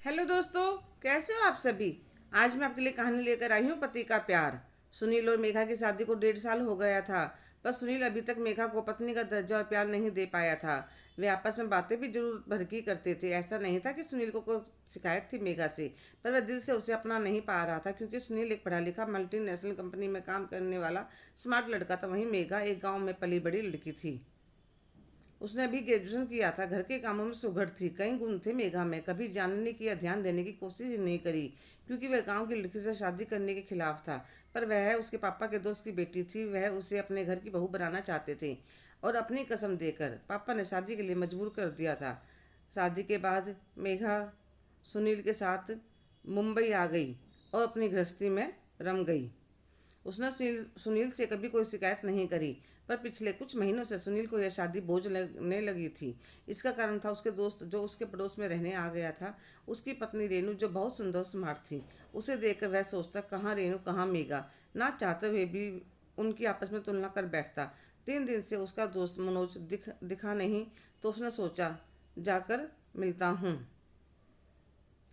Hello दोस्तों, कैसे हो आप सभी। आज मैं आपके लिए कहानी लेकर आई हूँ पति का प्यार। सुनील और मेघा की शादी को 1.5 साल हो गया था, पर सुनील अभी तक मेघा को पत्नी का दर्जा और प्यार नहीं दे पाया था। वे आपस में बातें भी जरूर भर की करते थे। ऐसा नहीं था कि सुनील को कोई शिकायत थी मेघा से, पर वह दिल से उसे अपना नहीं पा रहा था, क्योंकि सुनील एक पढ़ा लिखा मल्टीनेशनल कंपनी में काम करने वाला स्मार्ट लड़का था। वहीं मेघा एक गाँव में पली बड़ी लड़की थी। उसने अभी ग्रेजुएशन किया था, घर के कामों में सुघड़ थी। कई गुण थे मेघा में, कभी जानने की या ध्यान देने की कोशिश ही नहीं करी, क्योंकि वह गांव की लड़की से शादी करने के खिलाफ था। पर वह उसके पापा के दोस्त की बेटी थी, वह उसे अपने घर की बहू बनाना चाहते थे, और अपनी कसम देकर पापा ने शादी के लिए मजबूर कर दिया था। शादी के बाद मेघा सुनील के साथ मुंबई आ गई और अपनी गृहस्थी में रम गई। उसने सुनील से कभी कोई शिकायत नहीं करी, पर पिछले कुछ महीनों से सुनील को यह शादी बोझ लगने लगी थी। इसका कारण था उसके दोस्त जो उसके पड़ोस में रहने आ गया था, उसकी पत्नी रेनू, जो बहुत सुंदर स्मार्ट थी। उसे देखकर वह सोचता, कहाँ रेनू कहाँ मेघा, ना चाहते हुए भी उनकी आपस में तुलना कर बैठता। 3 दिन से उसका दोस्त मनोज दिखा नहीं, तो उसने सोचा जाकर मिलता हूँ।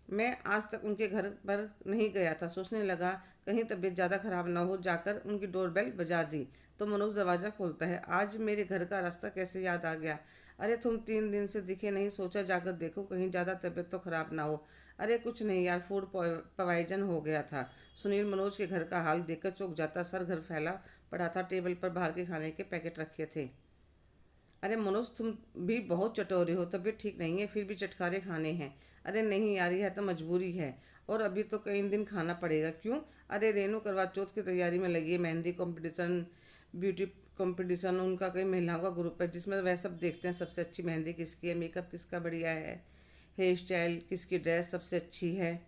मैं आज तक उनके घर पर नहीं गया था। सोचने लगा कहीं तबीयत ज़्यादा खराब ना हो। जाकर उनकी डोरबेल बजा दी तो मनोज दरवाज़ा खोलता है। आज मेरे घर का रास्ता कैसे याद आ गया। अरे तुम 3 दिन से दिखे नहीं, सोचा जाकर देखो कहीं ज़्यादा तबीयत तो खराब ना हो। अरे कुछ नहीं यार, फूड पॉइजन हो गया था। सुनील मनोज के घर का हाल देखकर चौंक जाता। सर घर फैला पड़ा था, टेबल पर बाहर के खाने के पैकेट रखे थे। अरे मनोज, तुम भी बहुत चटोरे हो, तबीयत ठीक नहीं है फिर भी चटखारे खाने हैं। अरे नहीं यार, यह तो मजबूरी है, और अभी तो कई दिन खाना पड़ेगा। क्यों? अरे रेनू करवा चौथ की तैयारी में लगी है, मेहंदी कंपटीशन, ब्यूटी कंपटीशन। उनका कई महिलाओं का ग्रुप है, जिसमें वह सब देखते हैं सबसे अच्छी मेहंदी किसकी है, मेकअप किसका बढ़िया है, हेयर स्टाइल किसकी, ड्रेस सबसे अच्छी है,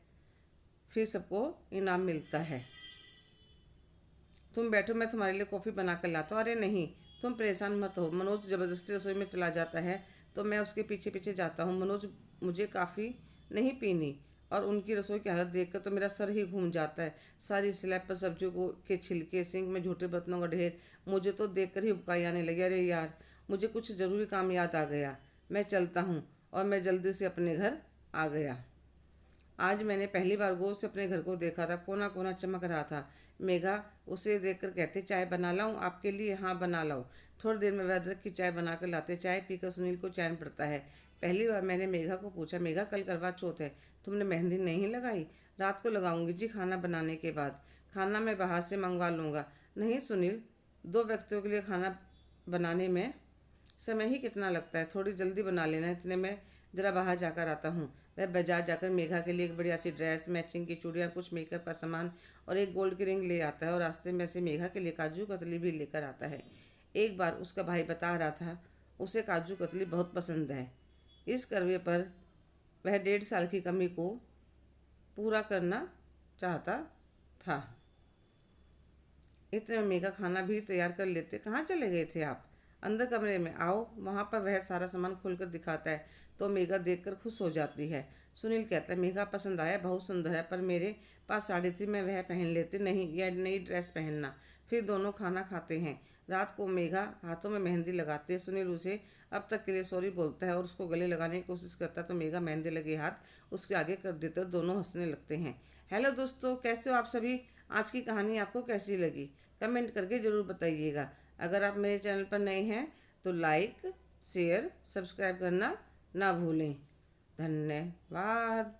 फिर सबको इनाम मिलता है। तुम बैठो, मैं तुम्हारे लिए कॉफ़ी बना कर लाता हूँ। अरे नहीं, तुम परेशान मत हो। मनोज ज़बरदस्ती रसोई में चला जाता है, तो मैं उसके पीछे पीछे जाता हूँ। मनोज, मुझे काफ़ी नहीं पीनी। और उनकी रसोई की हालत देखकर तो मेरा सर ही घूम जाता है। सारी स्लैब पर सब्जियों को के छिलके, सिंक में झूठे बर्तनों का ढेर। मुझे तो देखकर ही उबकाई आने लगी। अरे यार, मुझे कुछ ज़रूरी काम याद आ गया, मैं चलता हूँ। और मैं जल्दी से अपने घर आ गया। आज मैंने पहली बार गौर से अपने घर को देखा था। कोना कोना चमक रहा था। मेघा उसे देखकर कहते, चाय बना लाऊं आपके लिए? हाँ बना लाओ। थोड़ी देर में वह अदरक की चाय बना कर लाते। चाय पीकर सुनील को चैन पड़ता है। पहली बार मैंने मेघा को पूछा, मेघा कल करवा चौथ है, तुमने मेहंदी नहीं लगाई? रात को लगाऊंगी जी, खाना बनाने के बाद। खाना मैं बाहर से मंगवा लूँगा। नहीं सुनील, 2 व्यक्तियों के लिए खाना बनाने में समय ही कितना लगता है, थोड़ी जल्दी बना लेना। इतने में ज़रा बाहर जाकर आता हूँ। वह बाजार जाकर मेघा के लिए एक बढ़िया सी ड्रेस, मैचिंग की चूड़ियाँ, कुछ मेकअप का सामान और एक गोल्ड की रिंग ले आता है, और रास्ते में से मेघा के लिए काजू कतली भी लेकर आता है। एक बार उसका भाई बता रहा था उसे काजू कतली बहुत पसंद है। इस करवे पर वह 1.5 साल की कमी को पूरा करना चाहता था। इतने में मेघा खाना भी तैयार कर लेते। कहाँ चले गए थे आप? अंदर कमरे में आओ। वहाँ पर वह सारा सामान खोलकर दिखाता है, तो मेघा देखकर खुश हो जाती है। सुनील कहता है, मेघा पसंद आया, बहुत सुंदर है, पर मेरे पास साड़ी थी, मैं वह पहन लेती। नहीं, यह नई ड्रेस पहनना। फिर दोनों खाना खाते हैं। रात को मेघा हाथों में मेहंदी लगाती है। सुनील उसे अब तक के लिए सॉरी बोलता है और उसको गले लगाने की कोशिश करता है, तो मेघा मेहंदी लगे हाथ उसके आगे कर देते और दोनों हंसने लगते हैं। हेलो दोस्तों, कैसे हो आप सभी। आज की कहानी आपको कैसी लगी, कमेंट करके ज़रूर बताइएगा। अगर आप मेरे चैनल पर नए हैं तो लाइक, शेयर, सब्सक्राइब करना ना भूलें। धन्यवाद।